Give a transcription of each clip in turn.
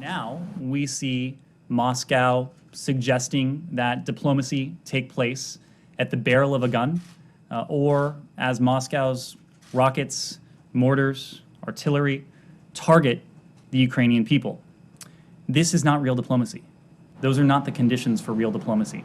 Now we see Moscow suggesting that diplomacy take place at the barrel of a gun, or as Moscow's rockets, mortars, artillery target the Ukrainian people. This is not real diplomacy. Those are not the conditions for real diplomacy.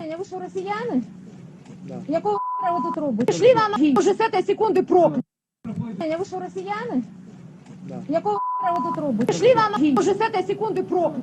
Ви що, росіяни? Якого ви тут робите? Пішли на ноги, вже з цієї секунди прокляті. Ви що, росіяни? Якого ви тут робите? Пішли на ноги, вже з цієї секунди прокляті.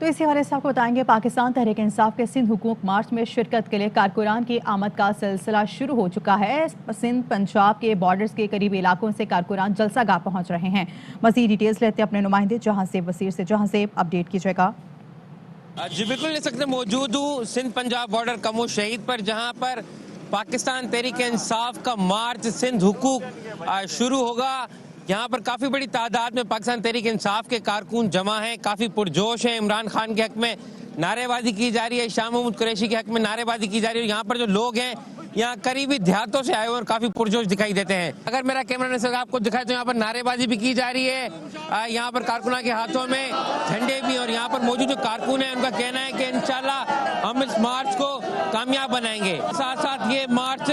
تو اسی حوالے سے آپ کو بتائیں گے پاکستان تحریک انصاف کے سندھ حقوق مارچ میں شرکت کے لیے کارکنان کی آمد کا سلسلہ شروع ہو چکا ہے۔ سندھ پنجاب کے بارڈرز کے قریبی علاقوں سے کارکنان جلسہ گاہ پہنچ رہے ہیں۔ مزید ڈیٹیلز لیتے ہیں اپنے نمائندے جہاں سے وزیر سے، جہاں سے اپڈیٹ کیجیے گا۔ جی بالکل، اس وقت موجود ہوں سندھ پنجاب بارڈر کمو شہید پر، جہاں پر پاکستان تحریک انصاف کا مارچ سندھ حقوق شروع ہوگا۔ یہاں پر کافی بڑی تعداد میں پاکستان تحریک انصاف کے کارکن جمع ہیں، کافی پرجوش ہیں۔ عمران خان کے حق میں نعرے بازی کی جا رہی ہے، شاہ محمود قریشی کے حق میں نعرے بازی کی جا رہی ہے۔ یہاں پر جو لوگ ہیں یہاں قریبی دیہاتوں سے آئے ہوئے اور کافی پرجوش دکھائی دیتے ہیں۔ اگر میرا کیمرہ نے آپ کو دکھائے تو یہاں پر نعرے بازی بھی کی جا رہی ہے، یہاں پر کارکنوں کے ہاتھوں میں جھنڈے بھی، اور یہاں پر موجود جو کارکن ہیں ان کا کہنا ہے کہ انشاءاللہ ہم اس مارچ کو کامیاب بنائیں گے۔ ساتھ ساتھ یہ مارچ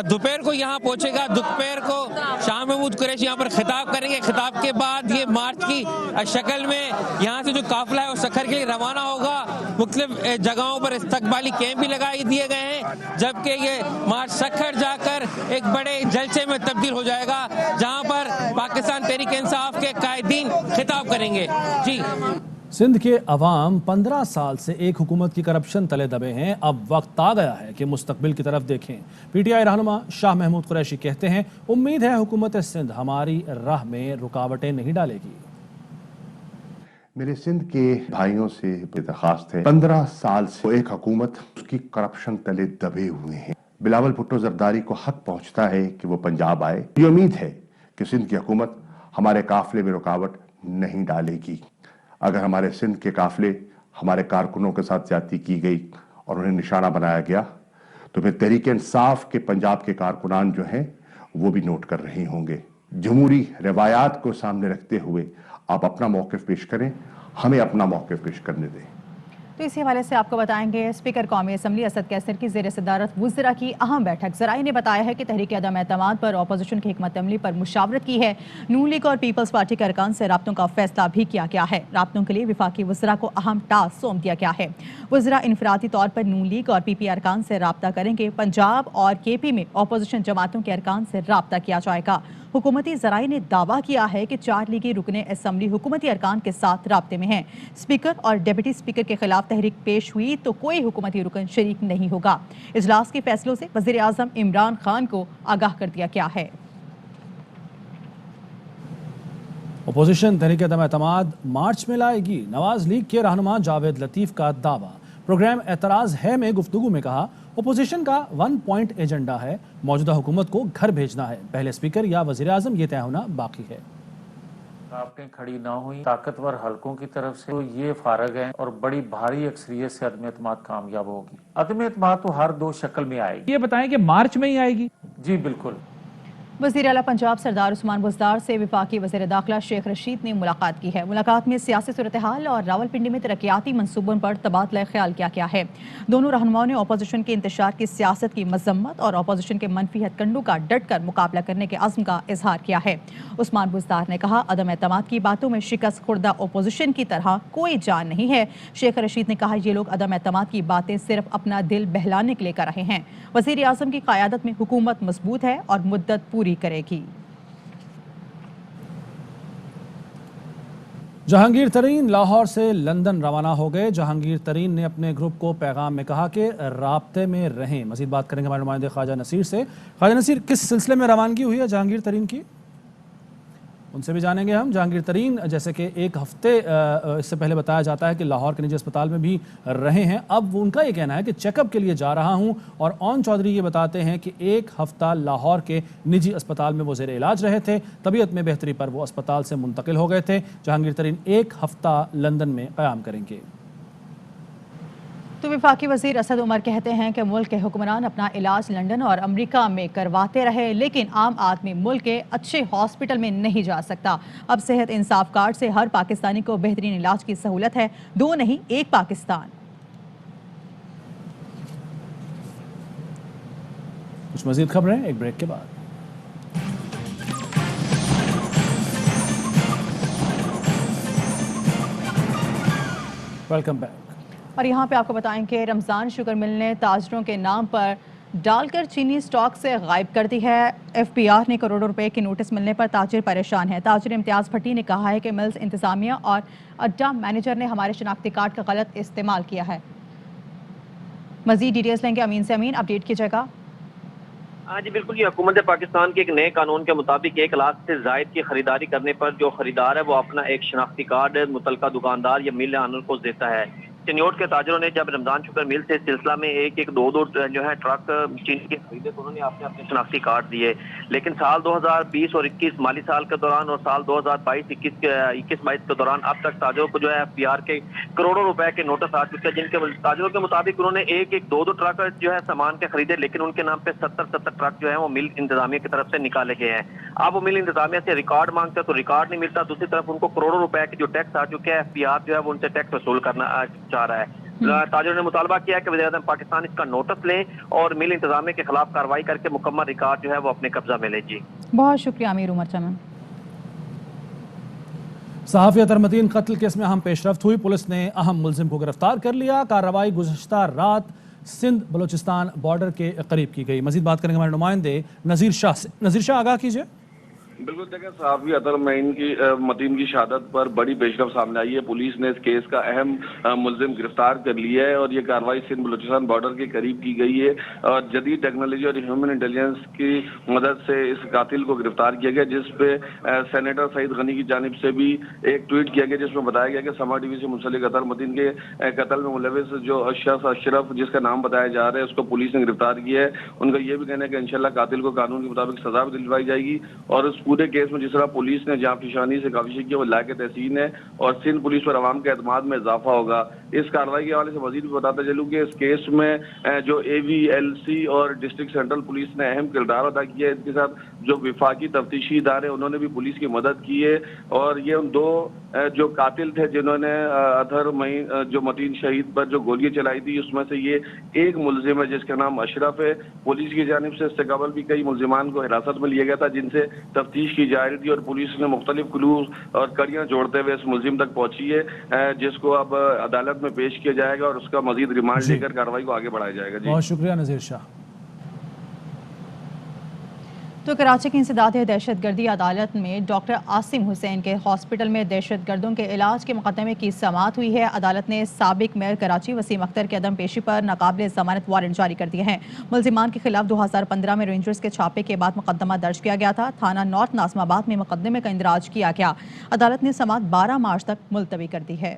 دوپہر کو یہاں پہنچے گا، دوپہر کو شاہ محمود قریشی یہاں پر خطاب کریں گے۔ خطاب کے بعد یہ مارچ کی شکل میں یہاں سے جو قافلہ ہے وہ سکھر کے لیے روانہ ہوگا۔ مختلف جگہوں پر استقبالی کیمپ بھی لگائی دیے گئے ہیں، جبکہ یہ مارچ سکھر جا کر ایک بڑے جلسے میں تبدیل ہو جائے گا، جہاں پر پاکستان تحریک انصاف کے قائدین خطاب کریں گے۔ جی سندھ کے عوام 15 سال سے ایک حکومت کی کرپشن تلے دبے ہیں، اب وقت آ گیا ہے کہ مستقبل کی طرف دیکھیں۔ پی ٹی آئی رہنما شاہ محمود قریشی کہتے ہیں امید ہے حکومت سندھ ہماری راہ میں رکاوٹیں نہیں ڈالے گی۔ میرے سندھ کے بھائیوں سے درخواست ہے، 15 سال سے ایک حکومت اس کی کرپشن تلے دبے ہوئے ہیں۔ بلاول بھٹو زرداری کو حق پہنچتا ہے کہ وہ پنجاب آئے۔ یہ امید ہے کہ سندھ کی حکومت ہمارے قافلے میں رکاوٹ نہیں ڈالے گی۔ اگر ہمارے سندھ کے قافلے ہمارے کارکنوں کے ساتھ زیادتی کی گئی اور انہیں نشانہ بنایا گیا تو پھر تحریک انصاف کے پنجاب کے کارکنان جو ہیں وہ بھی نوٹ کر رہے ہوں گے۔ جمہوری روایات کو سامنے رکھتے ہوئے آپ اپنا موقف پیش کریں، ہمیں اپنا موقف پیش کرنے دیں۔ تو اسی حوالے سے آپ کو بتائیں گے اسپیکر قومی اسمبلی اسد کیسر کی زیر صدارت وزراء کی اہم بیٹھک۔ ذرائع نے بتایا ہے کہ تحریک عدم اعتماد پر اپوزیشن کی حکمت عملی پر مشاورت کی ہے۔ نون لیگ اور پیپلز پارٹی کے ارکان سے رابطوں کا فیصلہ بھی کیا گیا ہے۔ رابطوں کے لیے وفاقی وزراء کو اہم ٹاسک سونپ دیا گیا ہے۔ وزراء انفرادی طور پر نون لیگ اور پی پی ارکان سے رابطہ کریں گے۔ پنجاب اور کے پی میں اپوزیشن جماعتوں کے ارکان سے رابطہ کیا جائے گا۔ حکومتی ذرائع نے دعویٰ کیا ہے کہ 4 لیگی رکن اسمبلی حکومتی ارکان کے ساتھ رابطے میں ہیں۔ اسپیکر اور ڈپٹی اسپیکر کے خلاف تحریک پیش ہوئی تو کوئی حکومتی رکن شریک نہیں ہوگا۔ اجلاس کے فیصلوں سے وزیر اعظم عمران خان کو آگاہ کر دیا گیا ہے۔ اپوزیشن تحریک عدم اعتماد مارچ میں لائے گی، نواز لیگ کے رہنما جاوید لطیف کا دعویٰ۔ پروگرام اعتراض ہے میں گفتگو میں کہا اپوزیشن کا 1 پوائنٹ ایجنڈا ہے، موجودہ حکومت کو گھر بھیجنا ہے، پہلے اسپیکر یا وزیر اعظم یہ طے ہونا باقی ہے۔ رکاوٹیں کھڑی نہ ہوئی طاقتور حلقوں کی طرف سے تو یہ فارغ ہیں اور بڑی بھاری اکثریت سے عدم اعتماد کامیاب ہوگی۔ عدم اعتماد تو ہر 2 شکل میں آئے گی۔ یہ بتائیں کہ مارچ میں ہی آئے گی؟ جی بالکل۔ وزیر اعلیٰ پنجاب سردار عثمان بزدار سے وفاقی وزیر داخلہ شیخ رشید نے ملاقات کی ہے۔ ملاقات میں سیاسی صورتحال اور راولپنڈی میں ترقیاتی منصوبوں پر تبادلہ خیال کیا گیا ہے۔ دونوں رہنماؤں نے اپوزیشن کے انتشار کی سیاست کی مذمت اور اپوزیشن کے منفی ہتھ کنڈوں کا ڈٹ کر مقابلہ کرنے کے عزم کا اظہار کیا ہے۔ عثمان بزدار نے کہا عدم اعتماد کی باتوں میں شکست خوردہ اپوزیشن کی طرح کوئی جان نہیں ہے۔ شیخ رشید نے کہا یہ لوگ عدم اعتماد کی باتیں صرف اپنا دل بہلانے کے لیے کر رہے ہیں۔ وزیر اعظم کی قیادت میں حکومت مضبوط ہے اور مدت پوری کرے گی۔ جہانگیر ترین لاہور سے لندن روانہ ہو گئے۔ جہانگیر ترین نے اپنے گروپ کو پیغام میں کہا کہ رابطے میں رہیں۔ مزید بات کریں گے ہمارے نمائندے خواجہ نصیر سے۔ خواجہ نصیر، کس سلسلے میں روانگی ہوئی ہے جہانگیر ترین کی؟ ان سے بھی جانیں گے ہم۔ جہانگیر ترین جیسے کہ ایک ہفتے اس سے پہلے بتایا جاتا ہے کہ لاہور کے نجی اسپتال میں بھی رہے ہیں، اب ان کا یہ کہنا ہے کہ چیک اپ کے لیے جا رہا ہوں، اور اون چودھری یہ بتاتے ہیں کہ 1 ہفتہ لاہور کے نجی اسپتال میں وہ زیر علاج رہے تھے، طبیعت میں بہتری پر وہ اسپتال سے منتقل ہو گئے تھے۔ جہانگیر ترین 1 ہفتہ لندن میں قیام کریں گے۔ تو وفاقی وزیر اسد عمر کہتے ہیں کہ ملک کے حکمران اپنا علاج لندن اور امریکہ میں کرواتے رہے، لیکن عام آدمی ملک کے اچھے ہاسپٹل میں نہیں جا سکتا۔ اب صحت انصاف کارڈ سے ہر پاکستانی کو بہترین علاج کی سہولت ہے، 2 نہیں 1 پاکستان۔ کچھ مزید خبریں ایک بریک کے بعد۔ Welcome back. اور یہاں پہ آپ کو بتائیں کہ رمضان شوگر مل نے تاجروں کے نام پر ڈال کر چینی سٹاک سے غائب کر دی ہے۔ FBR نے کروڑوں روپے کے نوٹس ملنے پر تاجر پریشان ہے۔ تاجر امتیاز بھٹی نے کہا ہے کہ ملز انتظامیہ اور اڈا مینیجر نے ہمارے شناختی کارڈ کا غلط استعمال کیا ہے۔ مزید ڈیٹیلز لیں گے امین سے۔ امین، اپڈیٹ کیجیے گا۔ ہاں جی بالکل، یہ حکومت پاکستان کے ایک نئے قانون کے مطابق 1 لاکھ سے زائد کی خریداری کرنے پر جو خریدار ہے وہ اپنا ایک شناختی کارڈ متعلقہ دکاندار یا مل آنر کو دیتا ہے۔ چنیوٹ کے تاجروں نے جب رمضان شکر مل سے اس سلسلہ میں ایک دو جو ہے ٹرک چینی کے خریدے تو انہوں نے اپنے شناختی کارڈ دیے، لیکن سال 2020 اور 21 مالی سال کے دوران اور سال 2022-21 کے دوران اب تک تاجروں کو جو ہے FBR کے کروڑوں روپے کے نوٹس آ چکے ہیں، جن کے تاجروں کے مطابق انہوں نے ایک دو ٹرک جو ہے سامان کے خریدے، لیکن ان کے نام پہ 70 ٹرک جو ہے وہ مل انتظامیہ کی طرف سے نکالے گئے ہیں۔ اب وہ مل انتظامیہ سے ریکارڈ مانگتے ہیں تو ریکارڈ نہیں ملتا، دوسری طرف ان کو کروڑوں روپے کے جو ٹیکس آ چکے ہیں FBR جو ہے وہ ان سے ٹیکس وصول کرنا چاہ رہا ہے۔ تاجروں نے مطالبہ کیا ہے کہ وزیر اعظم پاکستان اس کا نوٹس لیں اور مل انتظامیہ کے خلاف کارروائی کر کے مکمل ریکارڈ جو ہے وہ اپنے قبضہ میں لے۔ جی بہت شکریہ امیر عمر چمن۔ صحافی اطہر متین قتل کیس میں اہم پیش رفت ہوئی، پولیس نے اہم ملزم کو گرفتار کر لیا۔ کارروائی گزشتہ رات سندھ بلوچستان بارڈر کے قریب کی گئی۔ مزید بات کریں گے ہمارے نمائندے نذیر شاہ سے۔ نذیر شاہ، آگاہ کیجیے۔ بالکل دیکھیں، صحافی اطہر متین کی شہادت پر بڑی پیش رفت سامنے آئی ہے۔ پولیس نے اس کیس کا اہم ملزم گرفتار کر لیا ہے اور یہ کارروائی سندھ بلوچستان بارڈر کے قریب کی گئی ہے اور جدید ٹیکنالوجی اور ہیومن انٹیلیجنس کی مدد سے اس قاتل کو گرفتار کیا گیا، جس پہ سینیٹر سعید غنی کی جانب سے بھی ایک ٹویٹ کیا گیا جس میں بتایا گیا کہ سما ٹی وی سے منسلک اطہر متین کے قتل میں ملوث جو شخص اشرف جس کا نام بتایا جا رہا ہے اس کو پولیس نے گرفتار کیا ہے۔ ان کا یہ بھی کہنا ہے کہ انشاءاللہ قاتل کو قانون کے مطابق سزا بھی دلوائی جائے گی اور اس پورے کیس میں جس طرح پولیس نے جہاں فشانی سے کاوشیں کی وہ لائق تحسین ہے اور سندھ پولیس پر عوام کے اعتماد میں اضافہ ہوگا۔ اس کارروائی کے حوالے سے مزید بھی بتاتا چلوں کہ اس کیس میں جو AVLC اور ڈسٹرکٹ سینٹرل پولیس نے اہم کردار ادا کیا ہے، اس کے ساتھ جو وفاقی تفتیشی ادارے انہوں نے بھی پولیس کی مدد کی ہے اور یہ ان دو جو قاتل تھے جنہوں نے اطہر جو متین شہید پر جو گولیاں چلائی تھی، اس میں سے یہ ایک ملزم ہے جس کا نام اشرف ہے۔ پولیس کی جانب سے اس سے قبل بھی کئی ملزمان کو حراست میں لیا گیا تھا جن سے تفتیش کی جا رہی تھی اور پولیس نے مختلف کلوز اور کڑیاں جوڑتے ہوئے اس ملزم تک پہنچی ہے، جس کو اب عدالت میں پیش کیا جائے گا اور اس کا مزید ریمانڈ لے کر کارروائی کو آگے بڑھایا جائے گا۔ جی بہت شکریہ نذیر شاہ۔ تو کراچی کی انسداد دہشت گردی عدالت میں ڈاکٹر عاصم حسین کے ہاسپٹل میں دہشت گردوں کے علاج کے مقدمے کی سماعت ہوئی ہے۔ عدالت نے سابق میئر کراچی وسیم اختر کے عدم پیشی پر ناقابل ضمانت وارنٹ جاری کر دیے ہیں۔ ملزمان کے خلاف 2015 میں رینجرز کے چھاپے کے بعد مقدمہ درج کیا گیا تھا۔ تھانہ نارتھ ناظم آباد میں مقدمے کا اندراج کیا گیا۔ عدالت نے سماعت 12 مارچ تک ملتوی کر دی ہے۔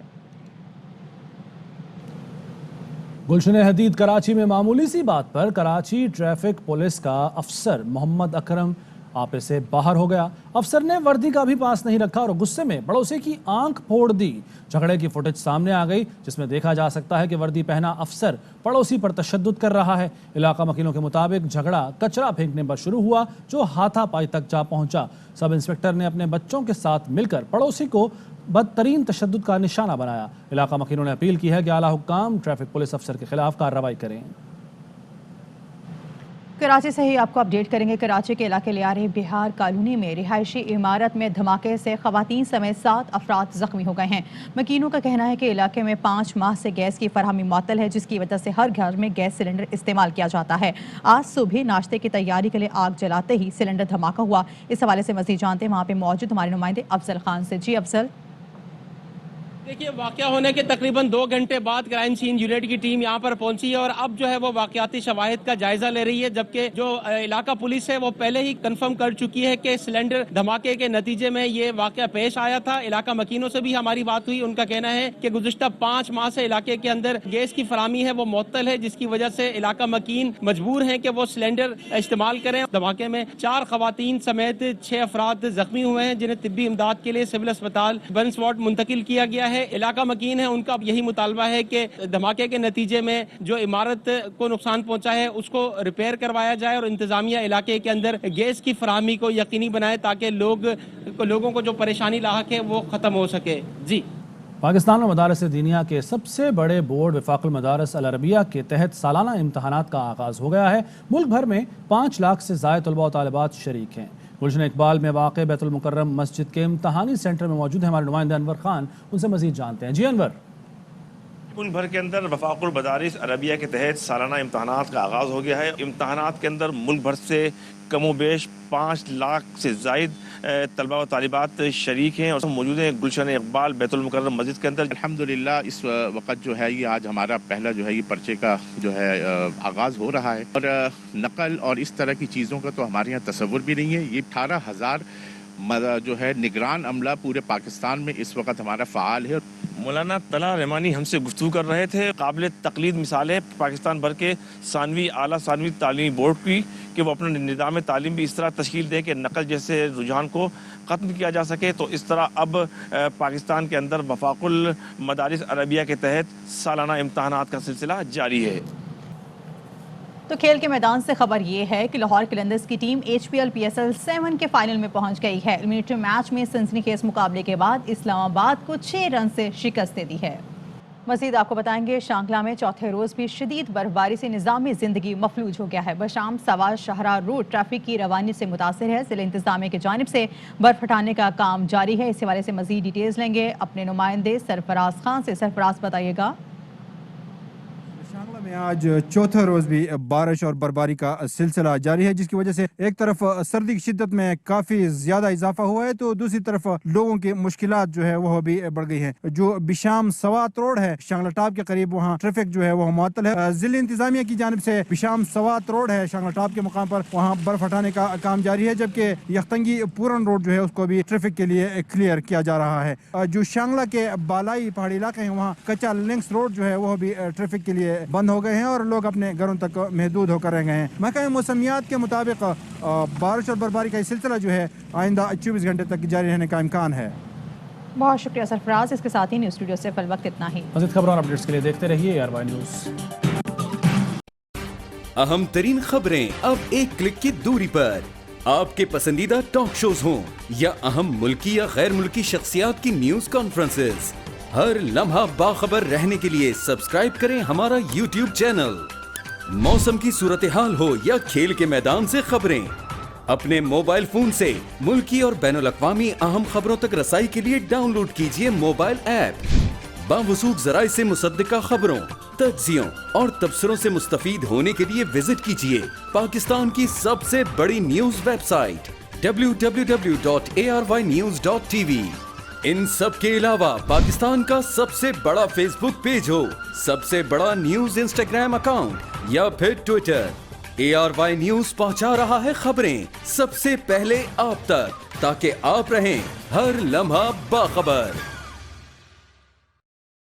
گلشن حدید کراچی میں معمولی سی بات پر کراچی ٹریفک پولیس کا افسر محمد اکرم آپے سے باہر ہو گیا۔ افسر نے وردی کا بھی پاس نہیں رکھا اور غصے میں پڑوسی کی آنکھ پھوڑ دی۔ جھگڑے کی فوٹیج سامنے آ گئی جس میں دیکھا جا سکتا ہے کہ وردی پہنا افسر پڑوسی پر تشدد کر رہا ہے۔ علاقہ مکینوں کے مطابق جھگڑا کچرا پھینکنے پر شروع ہوا جو ہاتھا پائی تک جا پہنچا۔ سب انسپکٹر نے اپنے بچوں کے ساتھ مل کر پڑوسی کو بدترین تشدد کا نشانہ بنایا۔ علاقہ مکینوں نے اپیل کی ہے کہ اعلیٰ حکام ٹریفک پولیس افسر کے خلاف کارروائی کریں۔ کراچی سے ہی آپ کو اپڈیٹ کریں گے۔ کراچی کے علاقے لیارے بہار کالونی میں رہائشی عمارت میں دھماکے سے خواتین سمیت 7 افراد زخمی ہو گئے ہیں۔ مکینوں کا کہنا ہے کہ علاقے میں 5 ماہ سے گیس کی فراہمی معطل ہے جس کی وجہ سے ہر گھر میں گیس سلنڈر استعمال کیا جاتا ہے۔ آج صبح ناشتے کی تیاری کے لیے آگ جلاتے ہی سلنڈر دھماکہ ہوا۔ اس حوالے سے مزید جانتے ہیں وہاں پہ موجود ہمارے نمائندے افضل خان سے۔ جی افضل۔ دیکھیے، واقعہ ہونے کے تقریباً 2 گھنٹے بعد کرائم سین یونٹ کی ٹیم یہاں پر پہنچی ہے اور اب جو ہے وہ واقعاتی شواہد کا جائزہ لے رہی ہے، جبکہ جو علاقہ پولیس ہے وہ پہلے ہی کنفرم کر چکی ہے کہ سلنڈر دھماکے کے نتیجے میں یہ واقعہ پیش آیا تھا۔ علاقہ مکینوں سے بھی ہماری بات ہوئی، ان کا کہنا ہے کہ گزشتہ 5 ماہ سے علاقے کے اندر گیس کی فراہمی ہے وہ معطل ہے جس کی وجہ سے علاقہ مکین مجبور ہیں کہ وہ سلنڈر استعمال کریں۔ دھماکے میں 4 خواتین سمیت 6 افراد زخمی ہوئے ہیں جنہیں طبی امداد کے لیے سول اسپتال بنس واٹ منتقل کیا گیا ہے۔ علاقہ مکین ہے ان کا یہی مطالبہ ہے کہ دھماکے کے نتیجے میں جو عمارت کو نقصان پہنچا ہے اس کو ریپیئر کروایا جائے اور انتظامیہ علاقے کے اندر گیس کی فراہمی کو یقینی بنائے تاکہ لوگوں کو جو پریشانی لاحق ہے وہ ختم ہو سکے۔ جی پاکستان میں مدارس دینیہ کے سب سے بڑے بورڈ وفاق المدارس العربیہ کے تحت سالانہ امتحانات کا آغاز ہو گیا ہے۔ ملک بھر میں 5 لاکھ سے زائد طلباء و طالبات شریک ہیں۔ گلشن اقبال میں واقع بیت المکرم مسجد کے امتحانی سینٹر میں موجود ہیں ہمارے نمائندے انور خان، ان سے مزید جانتے ہیں۔ جی انور۔ ملک بھر کے اندر وفاق المدارس عربیہ کے تحت سالانہ امتحانات کا آغاز ہو گیا ہے. امتحانات کے اندر ملک بھر سے کم و بیش 5 لاکھ سے زائد طلبہ و طالبات شریک ہیں اور موجود ہیں گلشن اقبال بیت المکرم مسجد کے اندر. الحمدللہ اس وقت جو ہے یہ آج ہمارا پہلا جو ہے یہ پرچے کا جو ہے آغاز ہو رہا ہے اور نقل اور اس طرح کی چیزوں کا تو ہمارے یہاں تصور بھی نہیں ہے. یہ 18,000 جو ہے نگران عملہ پورے پاکستان میں اس وقت ہمارا فعال ہے. مولانا طلحہ رحمانی ہم سے گفتگو کر رہے تھے. قابل تقلید مثالیں پاکستان بھر کے ثانوی اعلیٰ ثانوی تعلیمی بورڈ کی کہ وہ اپنا نظام تعلیم بھی اس طرح تشکیل دے کہ نقل جیسے رجحان کو ختم کیا جا سکے. تو اس طرح اب پاکستان کے اندر وفاق المدارس عربیہ کے تحت سالانہ امتحانات کا سلسلہ جاری ہے. تو کھیل کے میدان سے خبر یہ ہے کہ لاہور قلندرز کی ٹیم HPL PSL 7 کے فائنل میں پہنچ گئی ہے. ایلیمنیٹر میچ میں سنسنی خیز مقابلے کے بعد اسلام آباد کو 6 رن سے شکست دے دی ہے. مزید آپ کو بتائیں گے شانگلہ میں چوتھے روز بھی شدید برفباری سے نظامی زندگی مفلوج ہو گیا ہے. بشام سوار شاہراہ روڈ ٹریفک کی روانی سے متاثر ہے. ضلع انتظامیہ کی جانب سے برف ہٹانے کا کام جاری ہے. اس حوالے سے مزید ڈیٹیلز لیں گے اپنے نمائندے سرفراز خان سے. سرفراز بتائیے گا. شانگلہ میں آج چوتھا روز بھی بارش اور برفباری کا سلسلہ جاری ہے جس کی وجہ سے ایک طرف سردی کی شدت میں کافی زیادہ اضافہ ہوا ہے تو دوسری طرف لوگوں کی مشکلات جو ہے وہ بھی بڑھ گئی ہیں. جو بشام سوات روڈ ہے شانگلہ ٹاپ کے قریب وہاں ٹریفک جو ہے وہ معطل ہے. ضلع انتظامیہ کی جانب سے بشام سوات روڈ ہے شانگلہ ٹاپ کے مقام پر وہاں برف ہٹانے کا کام جاری ہے جبکہ یختنگی پورن روڈ جو ہے اس کو بھی ٹریفک کے لیے کلیئر کیا جا رہا ہے. جو شانگلہ کے بالائی پہاڑی علاقے ہیں وہاں کچا لنکس روڈ جو ہے وہ بھی ٹریفک کے لیے بند ہو گئے ہیں اور لوگ اپنے گھروں تک محدود ہو کر رہ گئے ہیں. محکمہ موسمیات کے مطابق بارش اور برفباری کا یہ سلسلہ جو ہے آئندہ 24 گھنٹے تک جاری رہنے کا امکان ہے. بہت شکریہ سرفراز. اس کے ساتھ ہی نیوز اسٹوڈیو سے فی الوقت اتنا ہی. مزید خبروں اور اپڈیٹس کے لیے دیکھتے رہیے ARY نیوز. اہم ترین خبریں اب ایک کلک کی دوری پر. آپ کے پسندیدہ ٹاک شوز ہوں یا اہم ملکی یا غیر ملکی شخصیات کی نیوز کانفرنسز، ہر لمحہ باخبر رہنے کے لیے سبسکرائب کریں ہمارا YouTube چینل. موسم کی صورتحال ہو یا کھیل کے میدان سے خبریں، اپنے موبائل فون سے ملکی اور بین الاقوامی اہم خبروں تک رسائی کے لیے ڈاؤن لوڈ کیجیے موبائل ایپ. باوثوق ذرائع سے مصدقہ خبروں، تجزیوں اور تبصروں سے مستفید ہونے کے لیے وزٹ کیجیے پاکستان کی سب سے بڑی نیوز ویب سائٹ www.arynews.tv. ان سب کے علاوہ پاکستان کا سب سے بڑا فیس بک پیج ہو، سب سے بڑا نیوز انسٹاگرام اکاؤنٹ یا پھر ٹویٹر، ARY نیوز پہنچا رہا ہے خبریں سب سے پہلے آپ تک تاکہ آپ رہیں ہر لمحہ باخبر.